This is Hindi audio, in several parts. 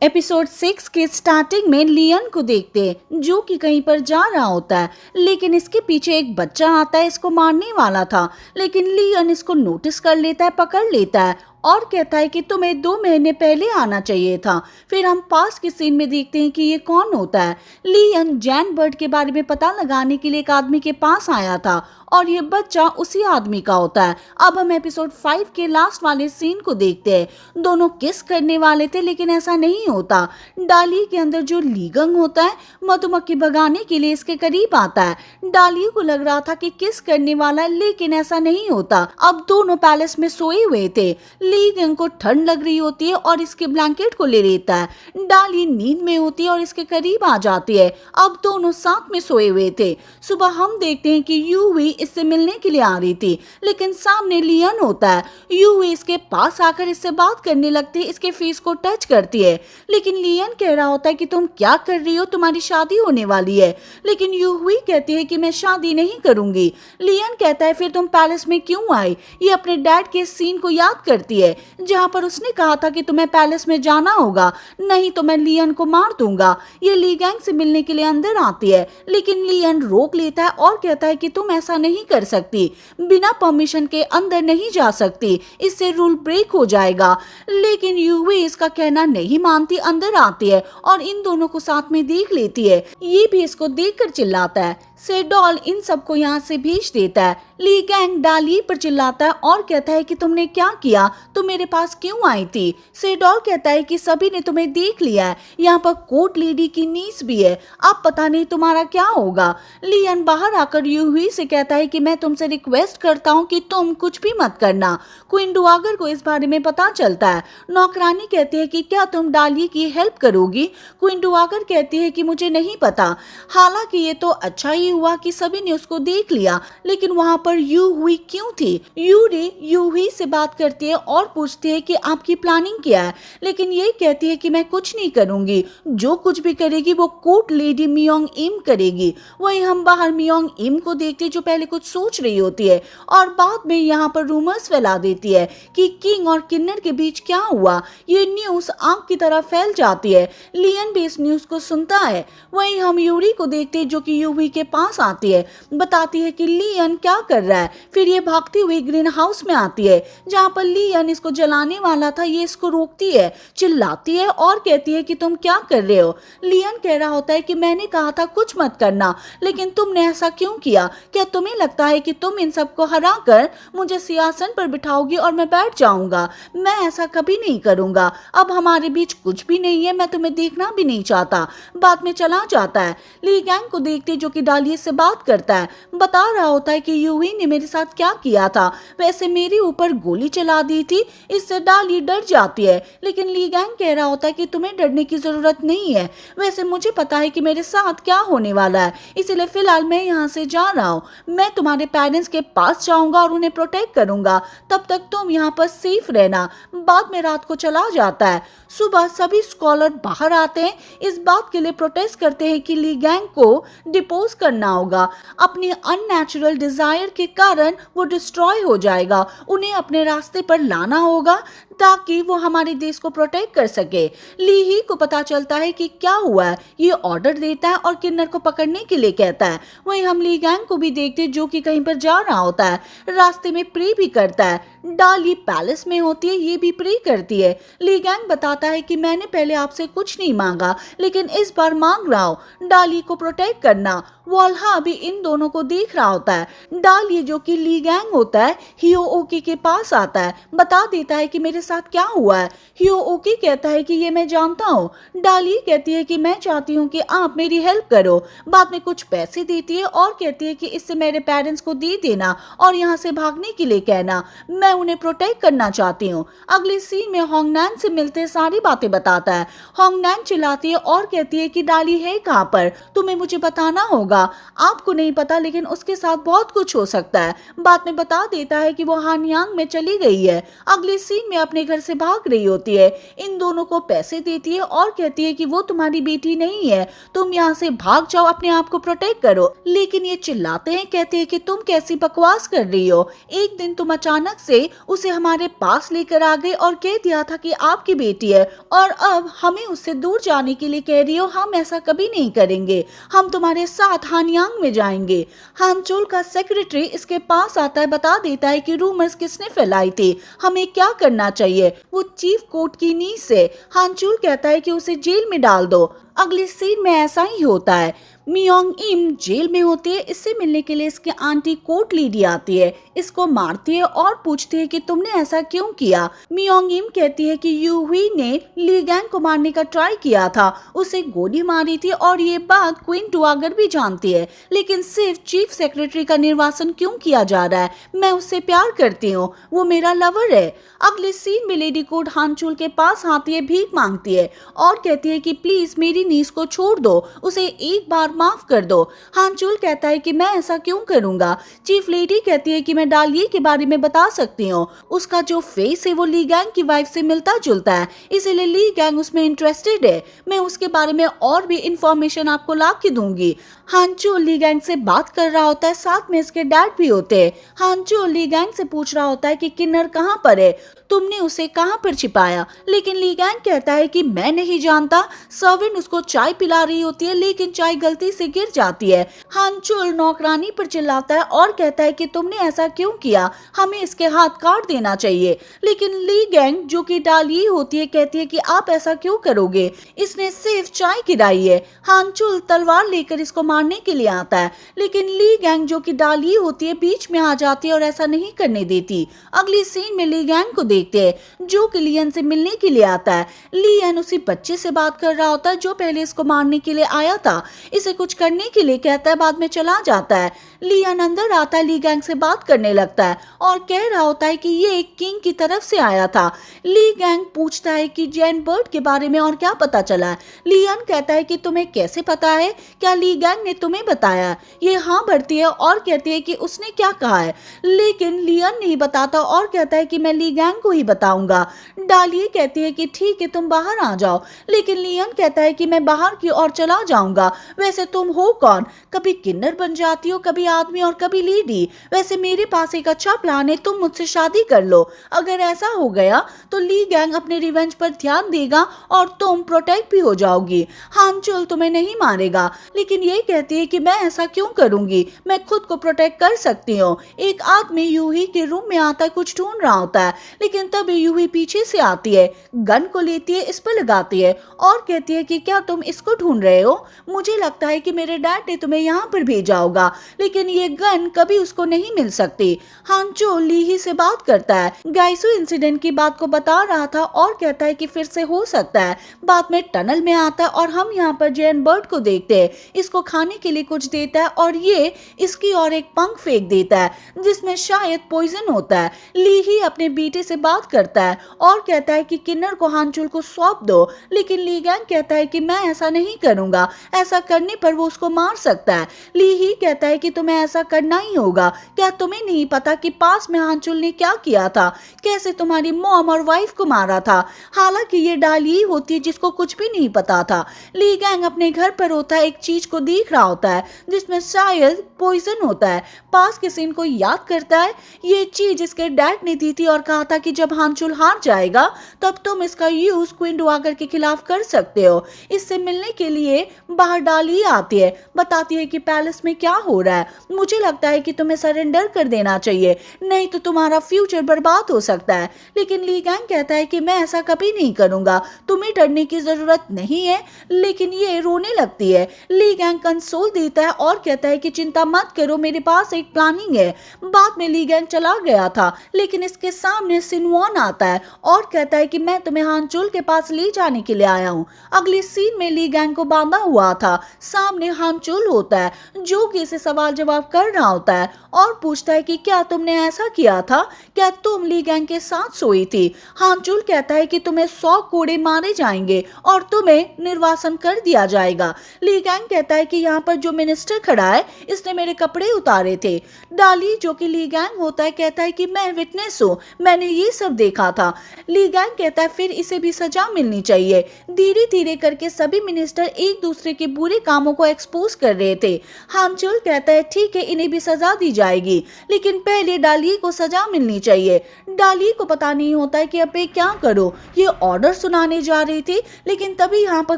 एपिसोड 6 के स्टार्टिंग में लियन को देखते हैं जो कि कहीं पर जा रहा होता है, लेकिन इसके पीछे एक बच्चा आता है इसको मारने वाला था। लेकिन लियन इसको नोटिस कर लेता है, पकड़ लेता है और कहता है कि तुम्हें 2 महीने पहले आना चाहिए था। फिर हम पास के सीन में देखते हैं कि ये कौन होता है। लियन जैन बर्ड के बारे में पता लगाने के लिए एक आदमी के पास आया था और ये बच्चा उसी आदमी का होता है। अब हम एपिसोड 5 के लास्ट वाले सीन को देखते हैं। दोनों किस करने वाले थे लेकिन ऐसा नहीं होता। डाली के अंदर जो लीगंग होता है मधुमक्खी भगाने के लिए इसके करीब आता है। डाली को लग रहा था कि किस करने वाला है लेकिन ऐसा नहीं होता। अब दोनों पैलेस में सोए हुए थे। लीगंग को ठंड लग रही होती है और इसके ब्लैंकेट को ले लेता है। डाली नींद में होती है और इसके करीब आ जाती है। अब दोनों साथ में सोए हुए थे। सुबह हम देखते हैं कि यूवी इससे मिलने के लिए आ रही थी लेकिन सामने लियन होता है। यूवी इसके पास आकर इससे बात करने लगती है, इसके फेस को टच करती है लेकिन लियन कह रहा होता है कि तुम क्या कर रही हो, तुम्हारी शादी होने वाली है। लेकिन यूवी कहती है कि मैं शादी नहीं करूंगी। लियन कहता है फिर तुम पैलेस में क्यों आई। ये अपने डैड के सीन को याद करती है जहां पर उसने कहा था कि तुम्हें पैलेस में जाना होगा, नहीं तो मैं लियन को मार दूंगा। ये ली गैंग से मिलने के लिए अंदर आती है लेकिन लियन रोक लेता है और कहता है कि तुम ऐसा नहीं कर सकती, बिना परमिशन के अंदर नहीं जा सकती, इससे रूल ब्रेक हो जाएगा। लेकिन यूवी इसका कहना नहीं मानती, अंदर आती है और इन दोनों को साथ में देख लेती है। ये भी इसको देखकर चिल्लाता है। सेडोल इन सबको यहाँ से भेज देता है। ली गैंग डाली पर चिल्लाता है और कहता है कि तुमने क्या किया, तुम मेरे पास क्यों आई थी। सेडोल कहता है कि सभी ने तुम्हें देख लिया है, यहाँ पर कोर्ट लेडी की नीस भी है, अब पता नहीं तुम्हारा क्या होगा। लियन बाहर आकर यूही से कहता है कि मैं तुमसे रिक्वेस्ट करता हूँ कि तुम कुछ भी मत करना। क्वीन डुआगर को इस बारे में पता चलता है। नौकरानी कहती है कि क्या तुम डाली की हेल्प करोगी। क्वीन डुआगर कहती है कि मुझे नहीं पता। हालांकि ये तो अच्छा ही हुआ कि सभी ने उसको देख लिया, लेकिन वहां पर यू हुई क्यों थी। यूरी यूही से बात करती है और पूछती है कि आपकी प्लानिंग क्या है, लेकिन ये कहती है कि मैं कुछ नहीं करूंगी, जो कुछ भी करेगी वो कोर्ट लेडी मियोंग इम करेगी। वहीं हम बाहर मियोंग इम को देखते जो पहले कुछ सोच रही होती है और बाद में यहाँ पर रूमर्स फैला देती है कि किंग और किन्नर के बीच क्या हुआ। ये न्यूज आग की तरह फैल जाती है। लियन भी इस न्यूज को सुनता है। वहीं हम यूरी को देखते जो कि यूवी के पास आती है, बताती है कि लियन क्या कर रहा है। फिर ये भागती हुई ग्रीन हाउस में आती है जहां पर लियन इसको जलाने वाला था। ये इसको रोकती है, चिल्लाती है और कहती है कि तुम क्या कर रहे हो। लियन कह रहा होता है कि मैंने कहा था कुछ मत करना, लेकिन तुमने ऐसा क्यों किया। क्या तुम्हें लगता है कि तुम इन सबको हरा कर मुझे सिंहासन पर बिठाओगी और मैं बैठ जाऊंगा। मैं ऐसा कभी नहीं करूंगा। अब हमारे बीच कुछ भी नहीं है, मैं तुम्हें देखना भी नहीं चाहता। बाद में चला जाता है। ली गैंग को देखते जो कि डालिए से बात करता है, बता रहा होता है कि यूही ने मेरे साथ क्या किया था। वैसे मेरे ऊपर गोली चला दी थी, इससे डाली डर जाती है। लेकिन ली गैंग कह रहा होता है कि तुम्हें डरने की जरूरत नहीं है, वैसे मुझे पता है कि मेरे साथ क्या होने वाला है, इसलिए फिलहाल मैं यहाँ से जा रहा हूँ। मैं तुम्हारे पेरेंट्स के पास जाऊंगा और उन्हें प्रोटेक्ट करूंगा, तब तक तुम यहाँ पर सेफ रहना। बाद में रात को चला जाता है। सुबह सभी स्कॉलर बाहर आते हैं, इस बात के लिए प्रोटेस्ट करते हैं कि ली गैंग को डिपोज करना होगा। अपनी अननेचुरल डिजायर के कारण वो डिस्ट्रॉय हो जाएगा, उन्हें अपने रास्ते पर लाना होगा ताकि वो हमारे देश को प्रोटेक्ट कर सके। ली ही को पता चलता है कि क्या हुआ है, ये ऑर्डर देता है और किन्नर को पकड़ने के लिए कहता है। वहीं हम ली गैंग को भी देखते जो कि कहीं पर जा रहा होता है, रास्ते में प्रे भी करता है। डाली पैलेस में होती है, ये भी प्रे करती है। ली गैंग बताता है कि मैंने पहले आपसे कुछ नहीं मांगा लेकिन इस बार मांग रहा हूँ डाली को प्रोटेक्ट करना। वॉल्हा भी इन दोनों को देख रहा होता है। डाली जो कि ली गैंग होता है हियो ओकी के पास आता है, बता देता है कि मेरे साथ क्या हुआ है। हियो ओकी कहता है कि ये मैं जानता हूँ। डाली कहती है कि मैं चाहती हूँ कि आप मेरी हेल्प करो। बाद में कुछ पैसे देती है और कहती है कि इससे मेरे पेरेंट्स को दे देना और यहाँ से भागने के लिए कहना, मैं उन्हें प्रोटेक्ट करना चाहती हूँ। अगले सीन में होंगनान से मिलते सारी बातें बताता है। होंगनान चिल्लाती है और कहती है कि डाली है कहाँ पर, तुम्हें मुझे बताना होगा। आपको नहीं पता लेकिन उसके साथ बहुत कुछ हो सकता है। बाद में बता देता है कि वो हानयांग में चली गई है। अगले सीन में अपने घर से भाग रही होती है, इन दोनों को पैसे देती है और कहती है कि वो तुम्हारी बेटी नहीं है, तुम यहाँ से भाग जाओ, अपने आप को प्रोटेक्ट करो। लेकिन ये चिल्लाते हैं, कहते हैं कि तुम कैसी बकवास कर रही हो, एक दिन तुम अचानक से उसे हमारे पास लेकर आ गए और कह दिया था कि आपकी बेटी है, और अब हमें उससे दूर जाने के लिए कह रही हो। हम ऐसा कभी नहीं करेंगे, हम तुम्हारे साथ हानियांग में जाएंगे। हानचोल का सेक्रेटरी इसके पास आता है, बता देता है कि रूमर्स किसने फैलाई थी, हमें क्या करना चाहिए। वो चीफ कोर्ट की नींद से हानचोल कहता है कि उसे जेल में डाल दो। अगले सीन में ऐसा ही होता है। मियोंग इम जेल में होती है, इससे मिलने के लिए इसकी आंटी कोर्ट लेडी आती है, इसको मारती है और पूछती है कि तुमने ऐसा क्यों किया। मियोंग इम कहती है कि यू हुई ने ली गैंग को मारने का ट्राई किया था, उसे गोली मारी थी और ये बात क्वीन टुआगर भी जानती है, लेकिन सिर्फ चीफ सेक्रेटरी का निर्वासन क्यों किया जा रहा है। मैं उससे प्यार करती हूँ, वो मेरा लवर है। अगले सीन में लेडी कोर्ट हानचुल के पास आती है, भीख मांगती है और कहती है कि प्लीज मेरी नीस को छोड़ दो, उसे एक बार माफ कर दो। हानचुल कहता है कि मैं ऐसा क्यों करूंगा। चीफ लेडी कहती है कि मैं डालिये के बारे में बता सकती हूँ, उसका जो फेस है वो ली गैंग की वाइफ से मिलता जुलता है, इसीलिए ली गैंग उसमें इंटरेस्टेड है। मैं उसके बारे में और भी इंफॉर्मेशन आपको ला के दूंगी। हानचुल ली गैंग से बात कर रहा होता है, साथ में इसके डैड भी होते हैं। हानचुल ली गैंग से पूछ रहा होता है कि किन्नर कहाँ पर है, तुमने उसे कहाँ पर छिपाया। लेकिन ली गैंग कहता है कि मैं नहीं जानता। सर्वेंट उसको चाय पिला रही होती है, लेकिन चाय गलती से गिर जाती है। हानचुल नौकरानी पर चिल्लाता है और कहता है कि तुमने ऐसा क्यों किया, हमें इसके हाथ काट देना चाहिए। लेकिन ली गैंग जो कि डाली होती है कहती है कि आप ऐसा क्यों करोगे, इसने सिर्फ चाय गिराई है। हानचुल तलवार लेकर इसको मारने के लिए आता है, लेकिन ली गैंग जो कि डाली होती है बीच में आ जाती है और ऐसा नहीं करने देती। अगली सीन में ली गैंग को देखते हैं जो कि लियन से मिलने के लिए आता है। लियन उसी बच्चे से बात कर रहा होता है जो पहले इसको मारने के लिए आया था, इसे कुछ करने के लिए कहता है, बाद में चला जाता है। लियन अंदर आता है, ली गैंग से बात करने लगता है और कह रहा होता है कि ये एक किंग की तरफ से आया था। ली गैंग पूछता है कि जैन बर्ड के बारे में और क्या पता चला है। लियन कहता है कि तुम्हें कैसे पता है, क्या ली गैंग ने तुम्हें बताया। ये हाँ भरती है और कहती है कि उसने क्या कहा है, लेकिन लियन नहीं बताता और कहता है कि मैं ली गैंग को ही बताऊंगा। डालिये कहती है कि ठीक है तुम बाहर आ जाओ, लेकिन लियन कहता है कि मैं बाहर की ओर चला जाऊंगा। वैसे तुम हो कौन, कभी किन्नर बन जाती हो, कभी आदमी और कभी लेडी। वैसे मेरे पास एक अच्छा प्लान है, तुम मुझसे शादी कर लो। अगर ऐसा हो गया तो ली गैंग अपने रिवेंज पर ध्यान देगा और तुम प्रोटेक्ट भी हो जाओगी। हानचुल तुम्हें नहीं मारेगा, लेकिन ये कहती है कि मैं ऐसा क्यों करूंगी, मैं खुद को प्रोटेक्ट कर सकती हूँ। एक आदमी यूही के रूम में आता है, कुछ ढूंढ रहा होता है, लेकिन तभी यूही पीछे से आती है, गन को लेती है, इस पर लगाती है और कहती है कि क्या तुम इसको ढूंढ रहे हो, मुझे लगता है कि मेरे डैड ने तुम्हें यहाँ पर भेजा होगा, लेकिन ये गन कभी उसको नहीं मिल सकती। हानचुल लीही से बात करता है, गाइसू इंसिडेंट की बात को बता रहा था और कहता है कि फिर से हो सकता है। बाद में टनल में आता है और हम यहाँ पर जैन बर्ड को देखते हैं, इसको खाने के लिए कुछ देता है और ये इसकी और एक पंख फेंक देता है जिसमें शायद पॉइजन होता है। लीही अपने बेटे से बात करता है और कहता है कि किन्नर को हानचुल को सौंप दो, लेकिन ली गैंग कहता है कि मैं ऐसा नहीं करूंगा, ऐसा करने पर वो उसको मार सकता है। लीही कहता है कि तुम्हें ऐसा करना ही होगा, क्या तुम्हें नहीं पता कि पास में हानचुल ने क्या किया था, कैसे तुम्हारी मॉम और वाइफ को मारा था। हालांकि ये डाली होती है जिसको कुछ भी नहीं पता था। ली गैंग अपने घर पर होता है, एक चीज को देख रहा होता है जिसमें शायद पॉइजन होता है। पास के सीन को याद करता है, ये चीज इसके डैड ने दी थी और कहा था कि जब हानचुल हार जाएगा तब तुम इसका यूज क्वीन डुआगर के खिलाफ कर सकते हो। इससे मिलने के लिए बाहर डाली आती है, बताती है कि पैलेस में क्या हो रहा है, मुझे लगता है कि तुम्हें सरेंडर कर देना चाहिए, नहीं तो तुम्हारा फ्यूचर बर्बाद हो सकता है। लेकिन ली गैंग कहता है कि मैं ऐसा कभी नहीं करूंगा, तुम्हें डरने की जरूरत नहीं है। लेकिन ये रोने लगती है। ली गैंग कंसोल देता है और कहता है कि चिंता मत करो, मेरे पास एक प्लानिंग है। बाद में ली गैंग चला गया था, लेकिन इसके सामने सिनवॉन आता है और कहता है कि मैं तुम्हें हानचुल के पास ले जाने के लिए आया हूँ। अगली सीन में ली गैंग को बांधा हुआ था, सामने हानचुल होता है जो कि इसे सवाल जवाब कर रहा होता है और पूछता है कि क्या तुमने ऐसा किया था, क्या तुम ली गैंग के साथ सोई थी। हानचुल कहता है कि तुम्हें 100 कोड़े मारे जाएंगे और तुम्हें निर्वासन कर दिया जाएगा। ली गैंग कहता है कि यहाँ पर जो मिनिस्टर खड़ा है इसने मेरे कपड़े उतारे थे। डाली जो कि ली गैंग होता है कहता है कि मैं विटनेस हूँ, मैंने ये सब देखा था। ली गैंग कहता है फिर इसे भी सजा मिलनी चाहिए। धीरे धीरे करके सभी मिनिस्टर एक दूसरे के बुरे कामों को एक्सपोज कर रहे थे। हानचुल कहता है ठीक है, इन्हें भी सजा दी जाएगी, लेकिन पहले डाली को सजा मिलनी चाहिए। डाली को पता नहीं होता है कि अब मैं क्या करूं। ये ऑर्डर सुनाने जा रही थी, लेकिन तभी यहाँ पर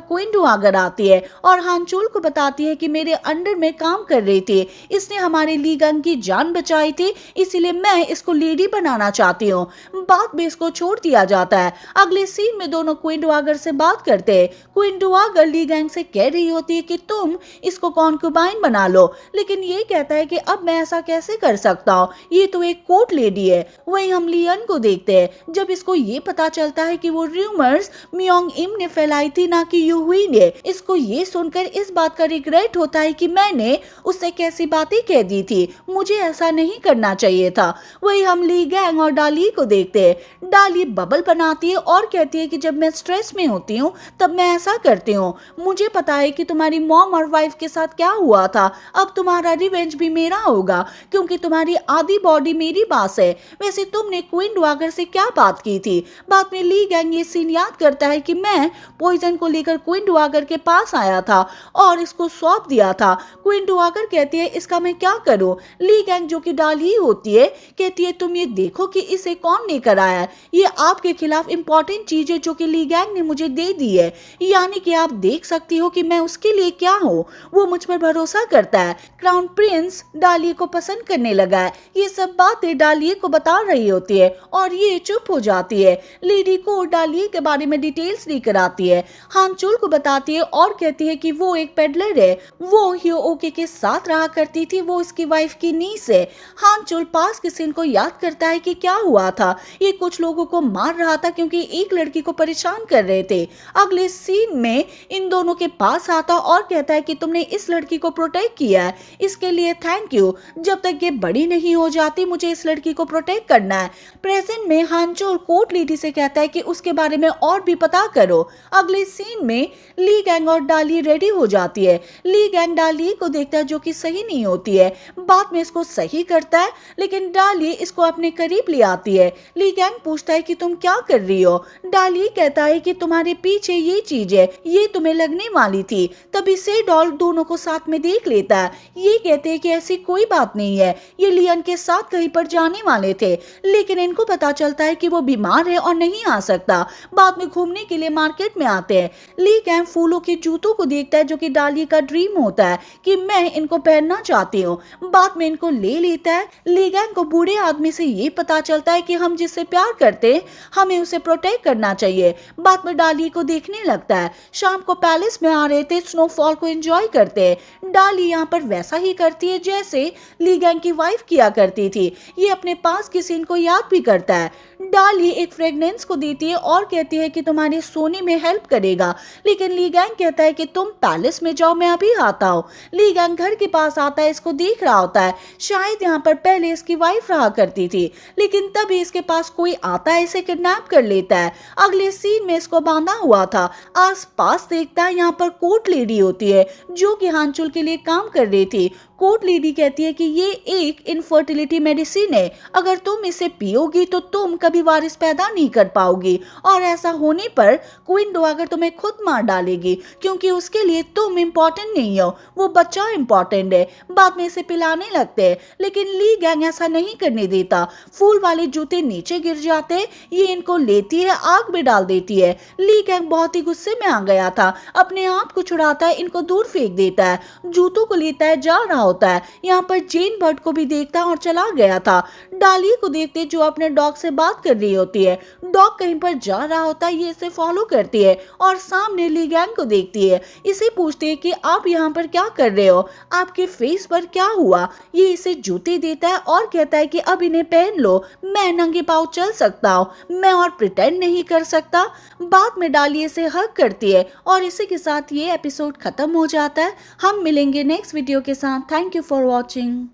क्वीन डुआगर आती है और हानचुल को बताती है कि मेरे अंडर में काम कर रही थी, इसने हमारे ली गैंग की जान बचाई थी, इसीलिए मैं इसको लेडी बनाना चाहती हूँ। बाद में इसको छोड़ दिया जाता है। अगले सीन में दोनों क्वीन डुआगर से बात करते हैं। क्वीन डुआगर ली गैंग से कह रही होती है कि तुम इसको कॉन्क्यूबाइन बना लो, लेकिन ये कहता है कि अब मैं ऐसा कैसे कर सकता हूँ, ये तो एक कोर्ट लेडी है। वहीं हम लियन को देखते हैं जब इसको ये पता चलता है कि वो रूमर्स मियोंग इम ने फैलाई थी, ना कि यूहुई ने। इसको ये सुनकर इस बात का रिग्रेट होता है कि मैंने उससे कैसी बातें कह दी थी, मुझे ऐसा नहीं करना चाहिए था। वही हम ली गैंग और डाली को देखते हैं। डाली बबल बनाती है और कहती है कि जब मैं स्ट्रेस में होती हूँ तब मैं ऐसा करती हूँ। मुझे पता है कि तुम्हारी मॉम और वाइफ के साथ क्या हुआ था, अब तुम्हारा रिवेंज भी मेरा होगा क्योंकि तुम्हारी आधी बॉडी मेरी पास है। वैसे तुमने क्वीन डुआगर से क्या बात की थी। बाद में ली गैंग ये सीन याद करता है कि मैं पॉइजन को लेकर क्वीन डुआगर के पास आया था और इसको सौंप दिया था। क्वीन डुआगर कहती है इसका मैं क्या करूं। ली गैंग जो कि डाली होती है कहती है तुम ये देखो कि इसे कौन लेकर आया है, ये आपके खिलाफ इंपॉर्टेंट चीज है जो कि ली गैंग ने मुझे दे दी है, यानी कि आप देख सकती हो कि मैं उसके लिए क्या हूँ। वो मुझ पर भरोसा करता है। क्राउन प्रिंस डाली को पसंद करने लगा है। ये सब बातें डाली को बता रही होती है और ये चुप हो जाती है। लेडी को डाली के बारे में डिटेल्स लेकर आती है, हानचुल को बताती है और कहती है कि वो एक पेडलर है, वो हियोओके के साथ रहा करती थी, वो इसकी वाइफ की नीस है। हानचुल पास के सीन को याद करता है कि क्या हुआ था, ये कुछ लोगों को मार रहा था क्योंकि एक लड़की को परेशान कर रहे थे। अगले सीन में इन दोनों के पास आता और कहता है कि तुमने इस लड़की को प्रोटेक्ट किया है, इसके लिए थैंक यू। जब तक ये बड़ी नहीं हो जाती मुझे इस लड़की को प्रोटेक्ट करना है। प्रेजेंट में हानचुल कोर्ट लेडी से कहता है कि उसके बारे में और भी पता करो। अगले सीन में ली गैंग और डाली रेडी हो जाती है। ली गैंग डाली को देखता है जो कि सही नहीं होती है, बाद में इसको सही करता है, लेकिन डाली इसको अपने करीब ले आती है। ली गैंग पूछता है कि तुम क्या कर रही हो। डाली कहता है कि तुम्हारे पीछे ये चीज है, ये तुम्हें लगने वाली थी। तभी से डॉल दोनों को साथ में देख लेता है। ये कहते हैं कि ऐसी कोई बात नहीं है, ये लियन के साथ कहीं पर जाने वाले थे, लेकिन इनको पता चलता है कि वो बीमार है और नहीं आ सकता। बाद में घूमने के लिए मार्केट में आते हैं। ली गैंग फूलों के जूतों को देखता है जो कि डाली का ड्रीम होता है कि मैं इनको पहनना चाहती हूँ। बाद में इनको ले लेता है। ली गैंग को बूढ़े आदमी से ये पता चलता है कि हम जिससे प्यार करते हैं हमें उसे प्रोटेक्ट करना चाहिए। बाद में डाली को देखने लगता है। शाम को पैलेस में आ रहे थे, स्नोफॉल को एंजॉय करते हैं। डाली यहाँ पर वैसा ही करती है जैसे ली गैंग की वाइफ किया करती थी। ये अपने पास के सीन को याद भी करता है। डाली एक फ्रेगनेंस को देती है और कहती है कि तुम्हारे सोने में हेल्प करेगा, लेकिन ली गैंग कहता है कि तुम पैलेस में जाओ, मैं अभी आता हूँ। ली गैंग घर के पास आता है, इसको देख रहा होता है। शायद यहाँ पर पहले इसकी वाइफ रहा करती थी, लेकिन तभी इसके पास कोई आता है, इसे किडनैप कर लेता है। अगले सीन में इसको बांधा हुआ था। आस पास देखता है यहाँ पर कोर्ट लेडी होती है जो कि हानचुल के लिए काम कर रही थी। कोर्ट लेडी कहती है कि ये एक इनफर्टिलिटी मेडिसिन है, अगर तुम इसे पियोगी तो तुम कभी वारिस पैदा नहीं कर पाओगी और ऐसा होने पर क्वीन डुआगर तुम्हें खुद मार डालेगी क्योंकि उसके लिए तुम इम्पोर्टेंट नहीं हो, वो बच्चा इम्पोर्टेंट है। बाद में इसे पिलाने लगते हैं, लेकिन ली गैंग ऐसा नहीं करने देता। फूल वाले जूते नीचे गिर जाते, ये इनको लेती है, आग में डाल देती है। ली गैंग बहुत ही गुस्से में आ गया था, अपने आप को छुड़ाता है, इनको दूर फेंक देता है, जूतों को लेता है, जा रहा होता है। यहाँ पर जेन बर्ड को भी देखता है और चला गया था। डालिया को देखते जो अपने डॉग से बात कर रही होती है। डॉग कहीं पर जा रहा होता है, ये इसे फॉलो करती है और सामने लिगैन को देखती है। इसे पूछती है कि आप यहाँ पर क्या कर रहे हो, आपके फेस पर क्या हुआ। ये इसे जूते देता है और कहता है कि अब इन्हें पहन लो, मैं नंगे पाँव चल सकता हूँ, मैं और प्रिटेंड नहीं कर सकता। बाद में डालिया से हग करती है और इसी के साथ ये एपिसोड खत्म हो जाता है। हम मिलेंगे नेक्स्ट वीडियो के साथ। Thank you for watching.